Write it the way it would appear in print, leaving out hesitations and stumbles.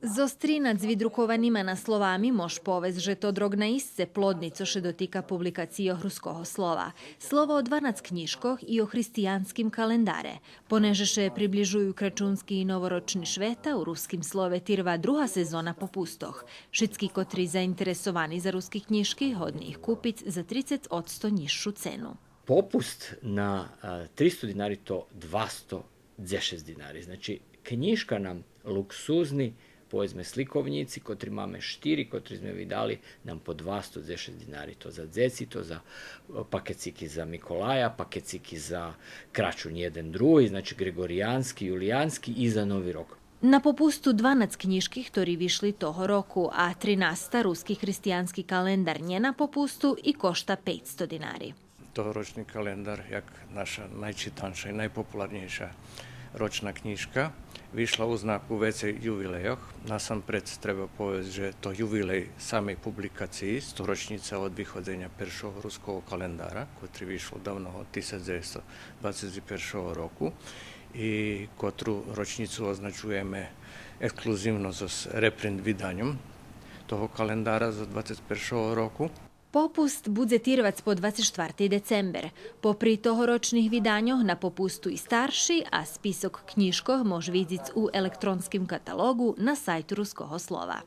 Зо nad відрукованими насловами мож повез, že to drog na isce plodnico še dotika publikacijo ruskого slova. Slovo o 12 knjižkoh i o hristijanskim kalendare. Poneže še približuju kračunski i novoročni šveta, u ruskim slove tirva druga sezona popustoh. Šitski kotri zainteresovani za ruski knjižki hodni ih kupic za 30% nižšu cenu. Popust na 300 dinari to 210 dinari. Znači, knjižka nam luksuzni, povedzme slikovnici, kotri máme 4, kotri sme vydali nam po 210 dinari. To za dzeci, to za pakeciky za Mikolaja, pakeciky za kračun jeden drugi, znači gregorijanski, julijanski i za Novi rok. Na popustu 12 knjižki, ktorí vyšli toho roku, a 13 ruski hristijanski kalendar nje na popustu i košta 500 dinari. Tohoročni kalendar, jak naša najčitanša i najpopularnejša ročna knjižka, vyšla u znaku vecej juvilejoch. Nasamprед treba povesti, že to juvilej samej publikaciji, 100 ročnica od vychodzenia prvšого ruskого kalendara, ktorý vyšlo davno od 1921 roku i kotru ročnicu označujeme ekskluzivno s reprint vydanjem toho kalendara za 21. roku. Popust bude tirvac po 24. december. Popri tohoročnih vidanjoh na popustu i starši, a spisok knjižkoh može vidjeti u elektronskim katalogu na sajtu Ruskoho slova.